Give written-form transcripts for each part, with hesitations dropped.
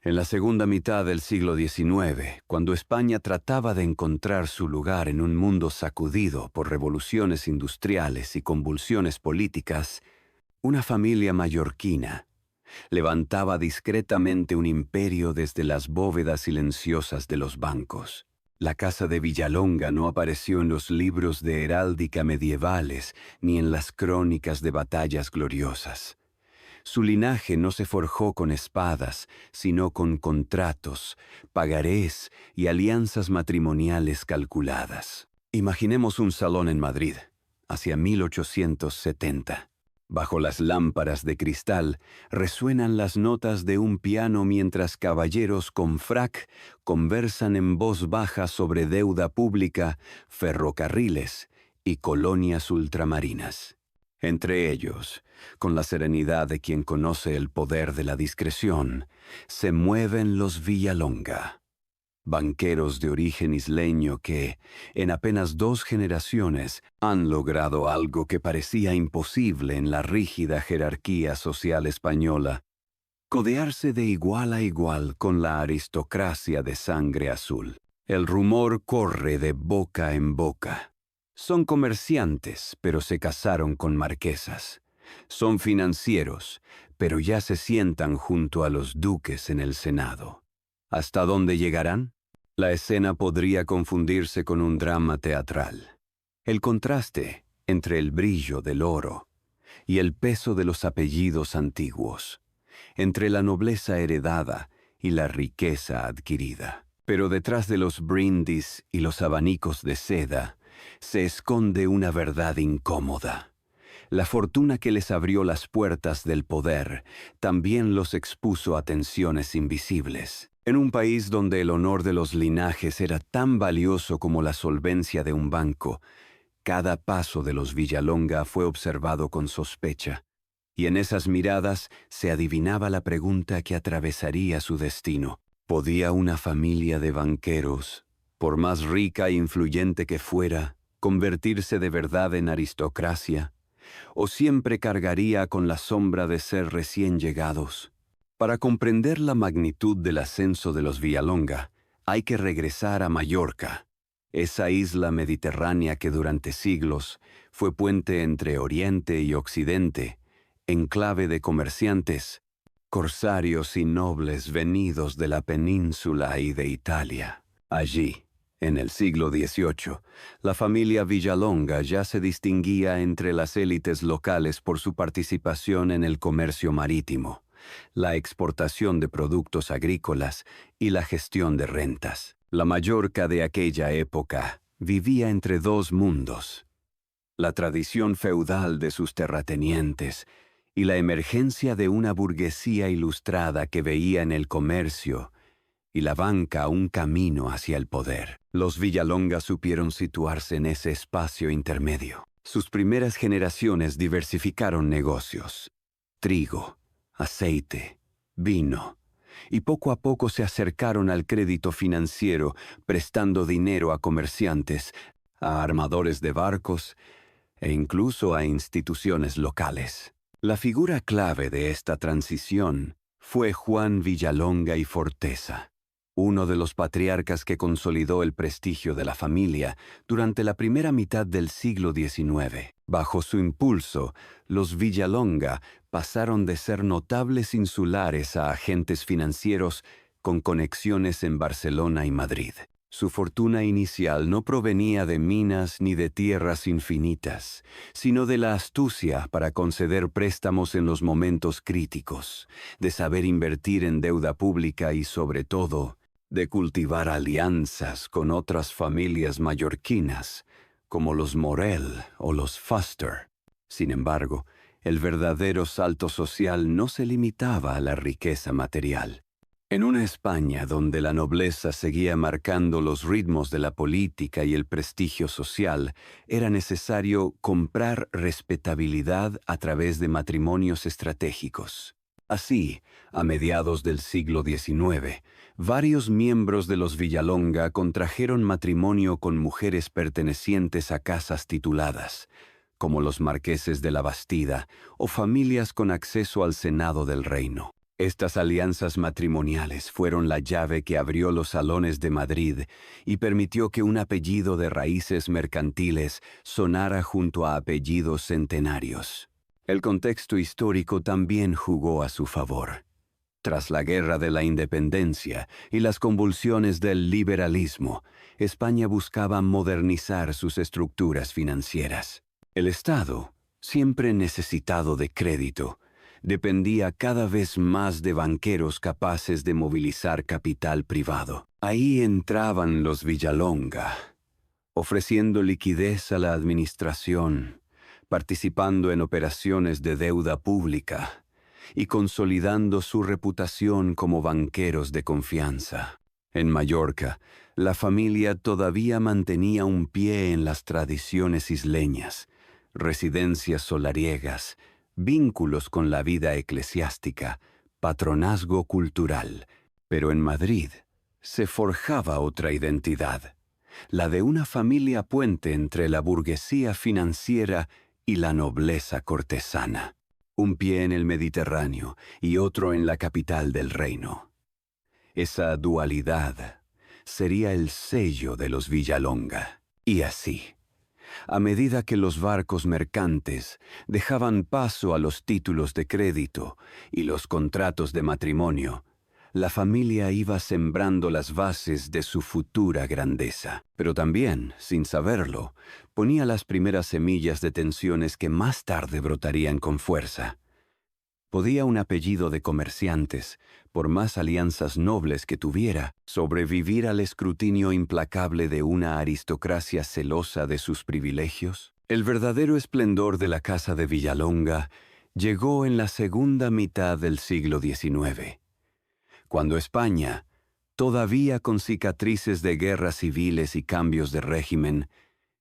En la segunda mitad del siglo XIX, cuando España trataba de encontrar su lugar en un mundo sacudido por revoluciones industriales y convulsiones políticas, una familia mallorquina levantaba discretamente un imperio desde las bóvedas silenciosas de los bancos. La casa de Villalonga no apareció en los libros de heráldica medievales ni en las crónicas de batallas gloriosas. Su linaje no se forjó con espadas, sino con contratos, pagarés y alianzas matrimoniales calculadas. Imaginemos un salón en Madrid, hacia 1870. Bajo las lámparas de cristal resuenan las notas de un piano mientras caballeros con frac conversan en voz baja sobre deuda pública, ferrocarriles y colonias ultramarinas. Entre ellos, con la serenidad de quien conoce el poder de la discreción, se mueven los Villalonga, banqueros de origen isleño que, en apenas 2 generaciones, han logrado algo que parecía imposible en la rígida jerarquía social española: codearse de igual a igual con la aristocracia de sangre azul. El rumor corre de boca en boca. Son comerciantes, pero se casaron con marquesas. Son financieros, pero ya se sientan junto a los duques en el Senado. ¿Hasta dónde llegarán? La escena podría confundirse con un drama teatral. El contraste entre el brillo del oro y el peso de los apellidos antiguos, entre la nobleza heredada y la riqueza adquirida. Pero detrás de los brindis y los abanicos de seda se esconde una verdad incómoda. La fortuna que les abrió las puertas del poder también los expuso a tensiones invisibles. En un país donde el honor de los linajes era tan valioso como la solvencia de un banco, cada paso de los Villalonga fue observado con sospecha, y en esas miradas se adivinaba la pregunta que atravesaría su destino. ¿Podía una familia de banqueros, por más rica e influyente que fuera, convertirse de verdad en aristocracia? ¿O siempre cargaría con la sombra de ser recién llegados? Para comprender la magnitud del ascenso de los Villalonga, hay que regresar a Mallorca, esa isla mediterránea que durante siglos fue puente entre Oriente y Occidente, enclave de comerciantes, corsarios y nobles venidos de la península y de Italia. Allí, en el siglo XVIII, la familia Villalonga ya se distinguía entre las élites locales por su participación en el comercio marítimo, la exportación de productos agrícolas y la gestión de rentas. La Mallorca de aquella época vivía entre 2 mundos: la tradición feudal de sus terratenientes y la emergencia de una burguesía ilustrada que veía en el comercio y la banca un camino hacia el poder. Los Villalonga supieron situarse en ese espacio intermedio. Sus primeras generaciones diversificaron negocios: trigo, aceite, vino, y poco a poco se acercaron al crédito financiero, prestando dinero a comerciantes, a armadores de barcos e incluso a instituciones locales. La figura clave de esta transición fue Juan Villalonga y Forteza, uno de los patriarcas que consolidó el prestigio de la familia durante la primera mitad del siglo XIX. Bajo su impulso, los Villalonga pasaron de ser notables insulares a agentes financieros con conexiones en Barcelona y Madrid. Su fortuna inicial no provenía de minas ni de tierras infinitas, sino de la astucia para conceder préstamos en los momentos críticos, de saber invertir en deuda pública y, sobre todo, de cultivar alianzas con otras familias mallorquinas, como los Morel o los Fuster. Sin embargo, el verdadero salto social no se limitaba a la riqueza material. En una España donde la nobleza seguía marcando los ritmos de la política y el prestigio social, era necesario comprar respetabilidad a través de matrimonios estratégicos. Así, a mediados del siglo XIX, varios miembros de los Villalonga contrajeron matrimonio con mujeres pertenecientes a casas tituladas, como los marqueses de la Bastida o familias con acceso al Senado del Reino. Estas alianzas matrimoniales fueron la llave que abrió los salones de Madrid y permitió que un apellido de raíces mercantiles sonara junto a apellidos centenarios. El contexto histórico también jugó a su favor. Tras la Guerra de la Independencia y las convulsiones del liberalismo, España buscaba modernizar sus estructuras financieras. El Estado, siempre necesitado de crédito, dependía cada vez más de banqueros capaces de movilizar capital privado. Ahí entraban los Villalonga, ofreciendo liquidez a la administración, participando en operaciones de deuda pública y consolidando su reputación como banqueros de confianza. En Mallorca, la familia todavía mantenía un pie en las tradiciones isleñas, residencias solariegas, vínculos con la vida eclesiástica, patronazgo cultural. Pero en Madrid se forjaba otra identidad, la de una familia puente entre la burguesía financiera y la nobleza cortesana. Un pie en el Mediterráneo y otro en la capital del reino. Esa dualidad sería el sello de los Villalonga. Y así, a medida que los barcos mercantes dejaban paso a los títulos de crédito y los contratos de matrimonio, la familia iba sembrando las bases de su futura grandeza. Pero también, sin saberlo, ponía las primeras semillas de tensiones que más tarde brotarían con fuerza. ¿Podía un apellido de comerciantes, por más alianzas nobles que tuviera, sobrevivir al escrutinio implacable de una aristocracia celosa de sus privilegios? El verdadero esplendor de la Casa de Villalonga llegó en la segunda mitad del siglo XIX, cuando España, todavía con cicatrices de guerras civiles y cambios de régimen,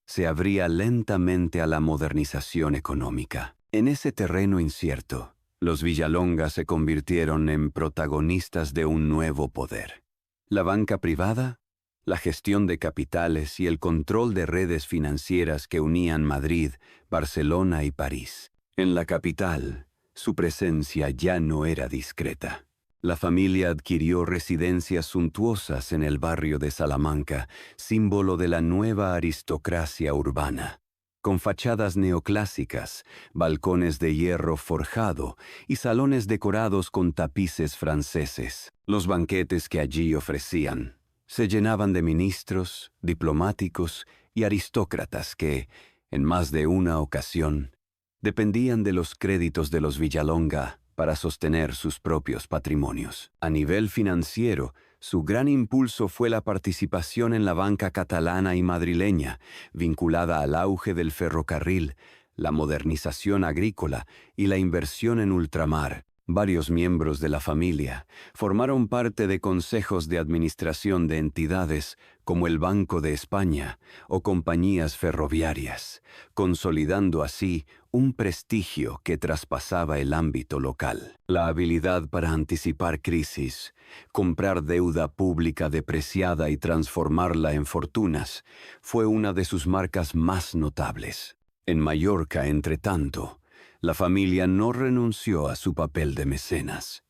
se abría lentamente a la modernización económica. En ese terreno incierto, los Villalonga se convirtieron en protagonistas de un nuevo poder. La banca privada, la gestión de capitales y el control de redes financieras que unían Madrid, Barcelona y París. En la capital, su presencia ya no era discreta. La familia adquirió residencias suntuosas en el barrio de Salamanca, símbolo de la nueva aristocracia urbana, con fachadas neoclásicas, balcones de hierro forjado y salones decorados con tapices franceses. Los banquetes que allí ofrecían se llenaban de ministros, diplomáticos y aristócratas que, en más de una ocasión, dependían de los créditos de los Villalonga para sostener sus propios patrimonios. A nivel financiero, su gran impulso fue la participación en la banca catalana y madrileña, vinculada al auge del ferrocarril, la modernización agrícola y la inversión en ultramar. Varios miembros de la familia formaron parte de consejos de administración de entidades como el Banco de España o compañías ferroviarias, consolidando así un prestigio que traspasaba el ámbito local. La habilidad para anticipar crisis, comprar deuda pública depreciada y transformarla en fortunas, fue una de sus marcas más notables. En Mallorca, entretanto, la familia no renunció a su papel de mecenas.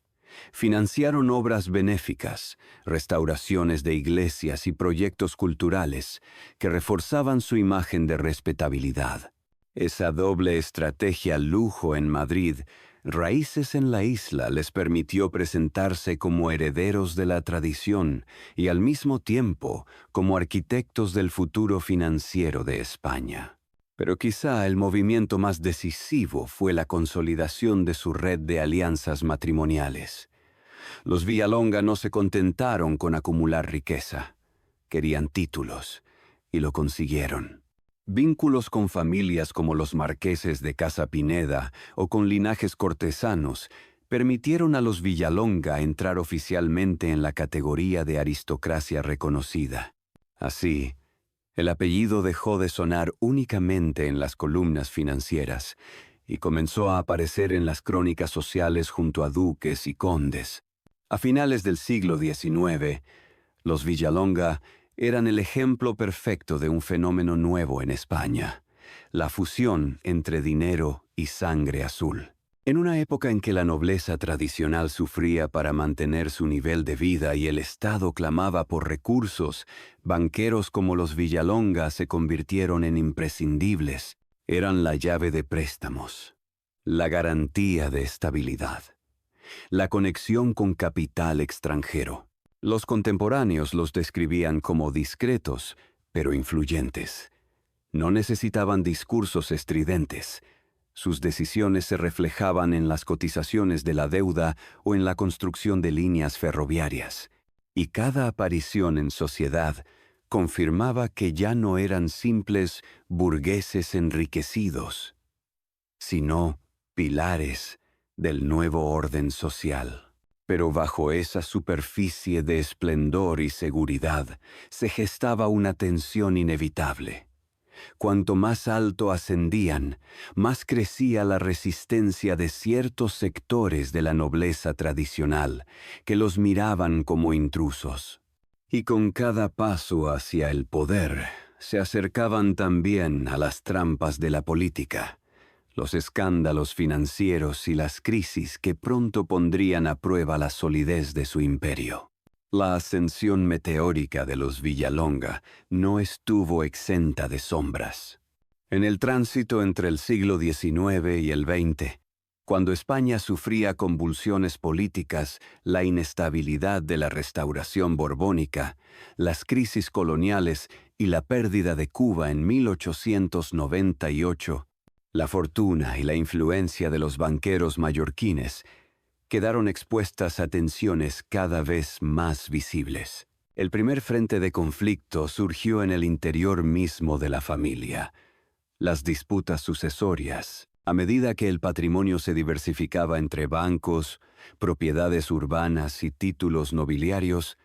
Financiaron obras benéficas, restauraciones de iglesias y proyectos culturales que reforzaban su imagen de respetabilidad. Esa doble estrategia lujo en Madrid, raíces en la isla les permitió presentarse como herederos de la tradición y al mismo tiempo como arquitectos del futuro financiero de España. Pero quizá el movimiento más decisivo fue la consolidación de su red de alianzas matrimoniales. Los Villalonga no se contentaron con acumular riqueza, querían títulos, y lo consiguieron. Vínculos con familias como los marqueses de Casa Pineda o con linajes cortesanos permitieron a los Villalonga entrar oficialmente en la categoría de aristocracia reconocida. Así, el apellido dejó de sonar únicamente en las columnas financieras y comenzó a aparecer en las crónicas sociales junto a duques y condes. A finales del siglo XIX, los Villalonga eran el ejemplo perfecto de un fenómeno nuevo en España, la fusión entre dinero y sangre azul. En una época en que la nobleza tradicional sufría para mantener su nivel de vida y el Estado clamaba por recursos, banqueros como los Villalonga se convirtieron en imprescindibles. Eran la llave de préstamos, la garantía de estabilidad, la conexión con capital extranjero. Los contemporáneos los describían como discretos, pero influyentes. No necesitaban discursos estridentes. Sus decisiones se reflejaban en las cotizaciones de la deuda o en la construcción de líneas ferroviarias, y cada aparición en sociedad confirmaba que ya no eran simples burgueses enriquecidos, sino pilares del nuevo orden social. Pero bajo esa superficie de esplendor y seguridad se gestaba una tensión inevitable. Cuanto más alto ascendían, más crecía la resistencia de ciertos sectores de la nobleza tradicional, que los miraban como intrusos. Y con cada paso hacia el poder, se acercaban también a las trampas de la política, los escándalos financieros y las crisis que pronto pondrían a prueba la solidez de su imperio. La ascensión meteórica de los Villalonga no estuvo exenta de sombras. En el tránsito entre el siglo XIX y el XX, cuando España sufría convulsiones políticas, la inestabilidad de la restauración borbónica, las crisis coloniales y la pérdida de Cuba en 1898, la fortuna y la influencia de los banqueros mallorquines quedaron expuestas a tensiones cada vez más visibles. El primer frente de conflicto surgió en el interior mismo de la familia. Las disputas sucesorias, a medida que el patrimonio se diversificaba entre bancos, propiedades urbanas y títulos nobiliarios,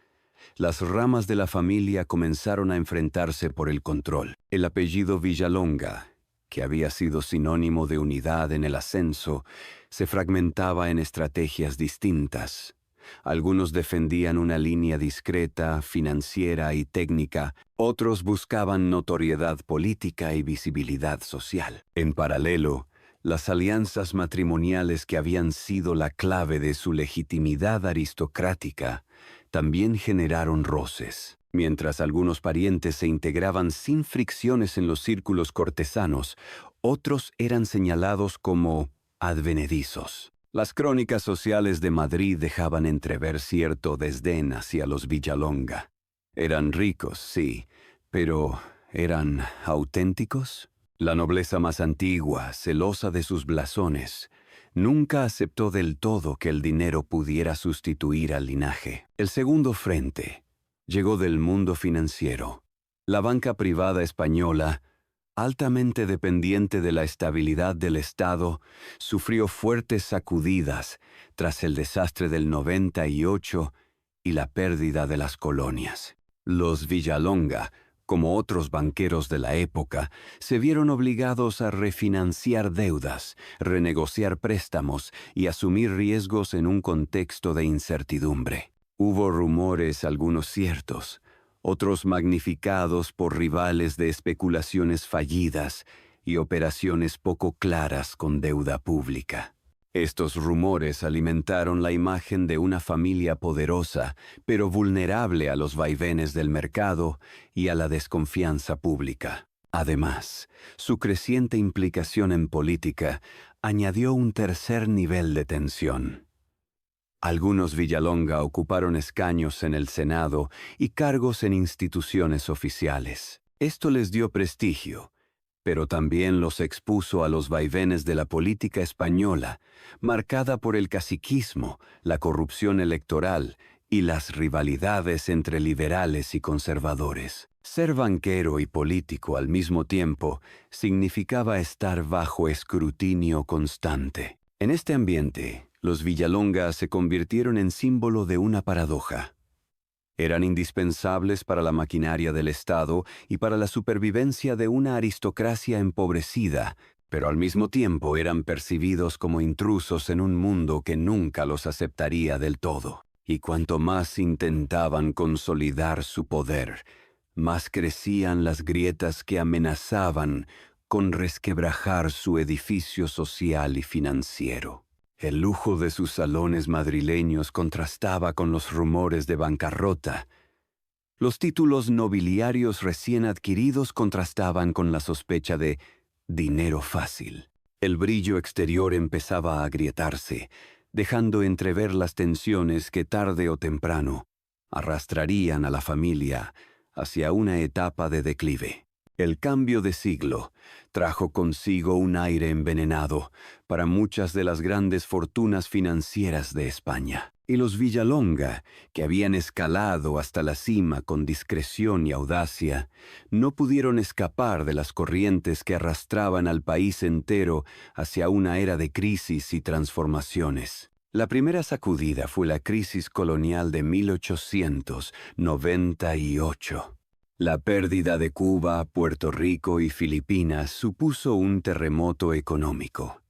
las ramas de la familia comenzaron a enfrentarse por el control. El apellido Villalonga, que había sido sinónimo de unidad en el ascenso, se fragmentaba en estrategias distintas. Algunos defendían una línea discreta, financiera y técnica, otros buscaban notoriedad política y visibilidad social. En paralelo, las alianzas matrimoniales que habían sido la clave de su legitimidad aristocrática también generaron roces. Mientras algunos parientes se integraban sin fricciones en los círculos cortesanos, otros eran señalados como advenedizos. Las crónicas sociales de Madrid dejaban entrever cierto desdén hacia los Villalonga. Eran ricos, sí, pero ¿eran auténticos? La nobleza más antigua, celosa de sus blasones, nunca aceptó del todo que el dinero pudiera sustituir al linaje. El segundo frente llegó del mundo financiero. La banca privada española, altamente dependiente de la estabilidad del Estado, sufrió fuertes sacudidas tras el desastre del 98 y la pérdida de las colonias. Los Villalonga, como otros banqueros de la época, se vieron obligados a refinanciar deudas, renegociar préstamos y asumir riesgos en un contexto de incertidumbre. Hubo rumores, algunos ciertos, otros magnificados por rivales de especulaciones fallidas y operaciones poco claras con deuda pública. Estos rumores alimentaron la imagen de una familia poderosa, pero vulnerable a los vaivenes del mercado y a la desconfianza pública. Además, su creciente implicación en política añadió un tercer nivel de tensión. Algunos Villalonga ocuparon escaños en el Senado y cargos en instituciones oficiales. Esto les dio prestigio, pero también los expuso a los vaivenes de la política española, marcada por el caciquismo, la corrupción electoral y las rivalidades entre liberales y conservadores. Ser banquero y político al mismo tiempo significaba estar bajo escrutinio constante. En este ambiente, los Villalonga se convirtieron en símbolo de una paradoja. Eran indispensables para la maquinaria del Estado y para la supervivencia de una aristocracia empobrecida, pero al mismo tiempo eran percibidos como intrusos en un mundo que nunca los aceptaría del todo. Y cuanto más intentaban consolidar su poder, más crecían las grietas que amenazaban con resquebrajar su edificio social y financiero. El lujo de sus salones madrileños contrastaba con los rumores de bancarrota. Los títulos nobiliarios recién adquiridos contrastaban con la sospecha de dinero fácil. El brillo exterior empezaba a agrietarse, dejando entrever las tensiones que tarde o temprano arrastrarían a la familia hacia una etapa de declive. El cambio de siglo trajo consigo un aire envenenado para muchas de las grandes fortunas financieras de España. Y los Villalonga, que habían escalado hasta la cima con discreción y audacia, no pudieron escapar de las corrientes que arrastraban al país entero hacia una era de crisis y transformaciones. La primera sacudida fue la crisis colonial de 1898. La pérdida de Cuba, Puerto Rico y Filipinas supuso un terremoto económico.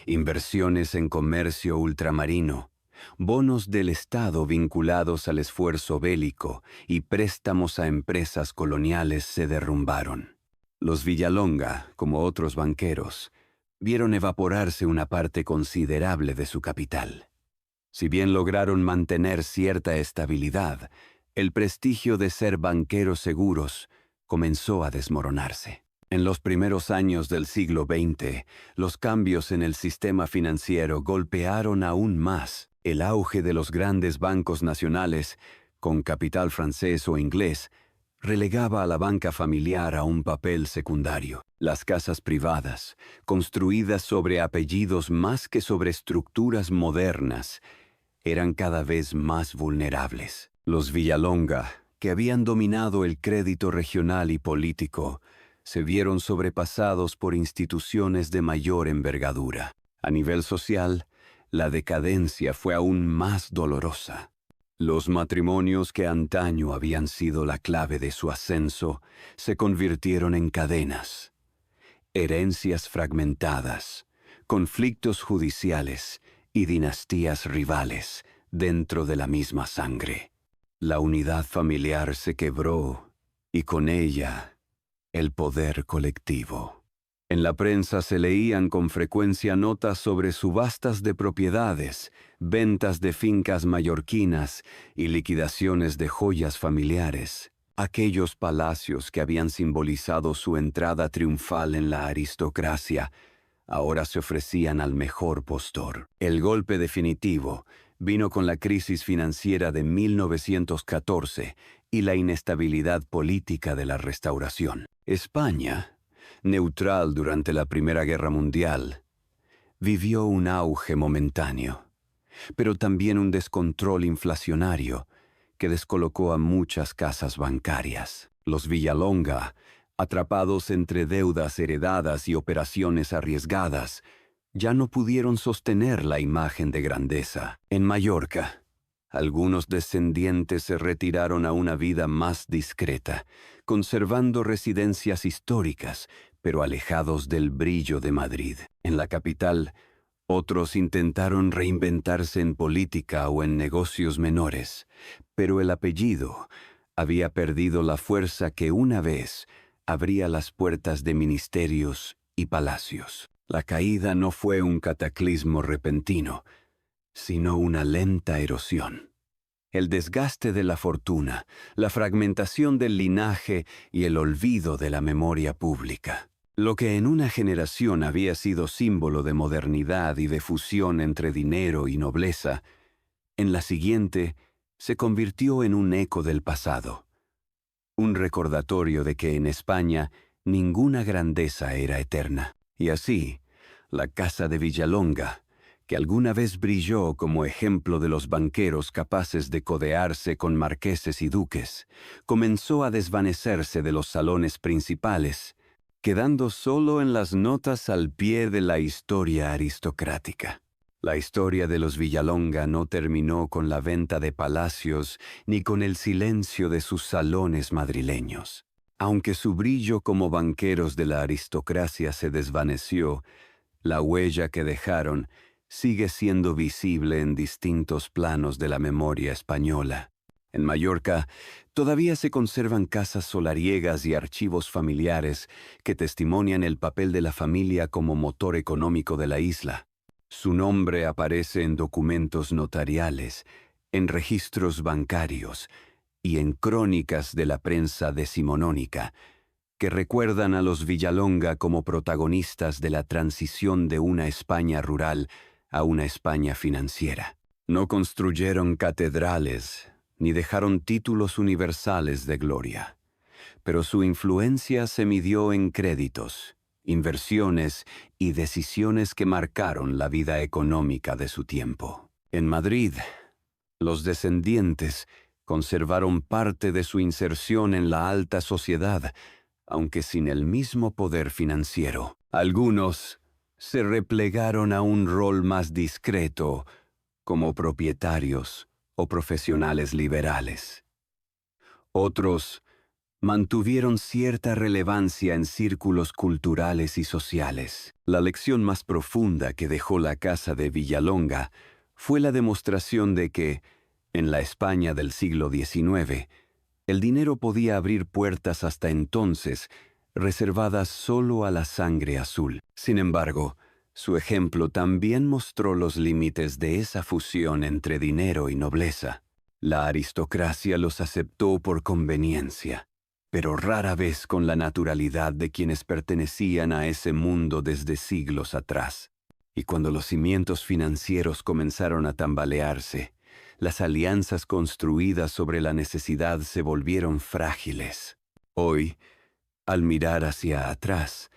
Inversiones en comercio ultramarino, bonos del Estado vinculados al esfuerzo bélico y préstamos a empresas coloniales se derrumbaron. Los Villalonga, como otros banqueros, vieron evaporarse una parte considerable de su capital. Si bien lograron mantener cierta estabilidad, el prestigio de ser banqueros seguros comenzó a desmoronarse. En los primeros años del siglo XX, los cambios en el sistema financiero golpearon aún más. El auge de los grandes bancos nacionales, con capital francés o inglés, relegaba a la banca familiar a un papel secundario. Las casas privadas, construidas sobre apellidos más que sobre estructuras modernas, eran cada vez más vulnerables. Los Villalonga, que habían dominado el crédito regional y político, se vieron sobrepasados por instituciones de mayor envergadura. A nivel social, la decadencia fue aún más dolorosa. Los matrimonios que antaño habían sido la clave de su ascenso se convirtieron en cadenas. Herencias fragmentadas, conflictos judiciales y dinastías rivales dentro de la misma sangre. La unidad familiar se quebró y con ella el poder colectivo. En la prensa se leían con frecuencia notas sobre subastas de propiedades, ventas de fincas mallorquinas y liquidaciones de joyas familiares. Aquellos palacios que habían simbolizado su entrada triunfal en la aristocracia ahora se ofrecían al mejor postor. El golpe definitivo vino con la crisis financiera de 1914 y la inestabilidad política de la Restauración. España, neutral durante la Primera Guerra Mundial, vivió un auge momentáneo, pero también un descontrol inflacionario que descolocó a muchas casas bancarias. Los Villalonga, atrapados entre deudas heredadas y operaciones arriesgadas, ya no pudieron sostener la imagen de grandeza. En Mallorca, algunos descendientes se retiraron a una vida más discreta, conservando residencias históricas, pero alejados del brillo de Madrid. En la capital, otros intentaron reinventarse en política o en negocios menores, pero el apellido había perdido la fuerza que una vez abría las puertas de ministerios y palacios. La caída no fue un cataclismo repentino, sino una lenta erosión. El desgaste de la fortuna, la fragmentación del linaje y el olvido de la memoria pública. Lo que en una generación había sido símbolo de modernidad y de fusión entre dinero y nobleza, en la siguiente se convirtió en un eco del pasado. Un recordatorio de que en España ninguna grandeza era eterna. Y así, la casa de Villalonga, que alguna vez brilló como ejemplo de los banqueros capaces de codearse con marqueses y duques, comenzó a desvanecerse de los salones principales, quedando solo en las notas al pie de la historia aristocrática. La historia de los Villalonga no terminó con la venta de palacios ni con el silencio de sus salones madrileños. Aunque su brillo como banqueros de la aristocracia se desvaneció, la huella que dejaron sigue siendo visible en distintos planos de la memoria española. En Mallorca, todavía se conservan casas solariegas y archivos familiares que testimonian el papel de la familia como motor económico de la isla. Su nombre aparece en documentos notariales, en registros bancarios y en crónicas de la prensa decimonónica, que recuerdan a los Villalonga como protagonistas de la transición de una España rural a una España financiera. No construyeron catedrales, ni dejaron títulos universales de gloria, pero su influencia se midió en créditos, inversiones y decisiones que marcaron la vida económica de su tiempo. En Madrid, los descendientes conservaron parte de su inserción en la alta sociedad, aunque sin el mismo poder financiero. Algunos se replegaron a un rol más discreto, como propietarios o profesionales liberales. Otros mantuvieron cierta relevancia en círculos culturales y sociales. La lección más profunda que dejó la casa de Villalonga fue la demostración de que, en la España del siglo XIX, el dinero podía abrir puertas hasta entonces reservadas solo a la sangre azul. Sin embargo, su ejemplo también mostró los límites de esa fusión entre dinero y nobleza. La aristocracia los aceptó por conveniencia, pero rara vez con la naturalidad de quienes pertenecían a ese mundo desde siglos atrás. Y cuando los cimientos financieros comenzaron a tambalearse, las alianzas construidas sobre la necesidad se volvieron frágiles. Hoy, al mirar hacia atrás,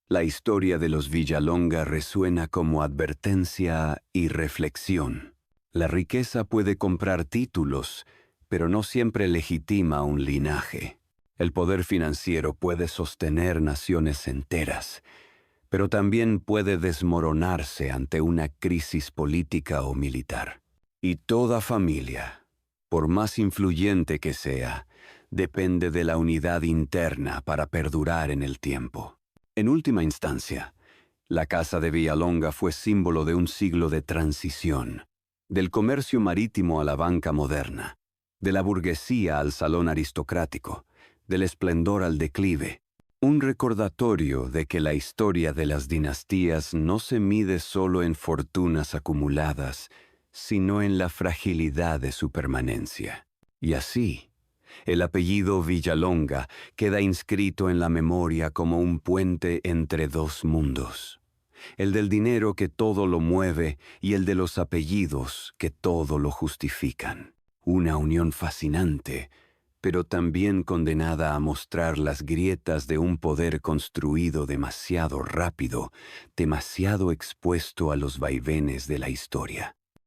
la historia de los Villalonga resuena como advertencia y reflexión. La riqueza puede comprar títulos, pero no siempre legitima un linaje. El poder financiero puede sostener naciones enteras, pero también puede desmoronarse ante una crisis política o militar. Y toda familia, por más influyente que sea, depende de la unidad interna para perdurar en el tiempo. En última instancia, la casa de Villalonga fue símbolo de un siglo de transición, del comercio marítimo a la banca moderna, de la burguesía al salón aristocrático, del esplendor al declive, un recordatorio de que la historia de las dinastías no se mide solo en fortunas acumuladas, sino en la fragilidad de su permanencia. Y así, el apellido Villalonga queda inscrito en la memoria como un puente entre dos mundos, el del dinero que todo lo mueve y el de los apellidos que todo lo justifican. Una unión fascinante, pero también condenada a mostrar las grietas de un poder construido demasiado rápido, demasiado expuesto a los vaivenes de la historia.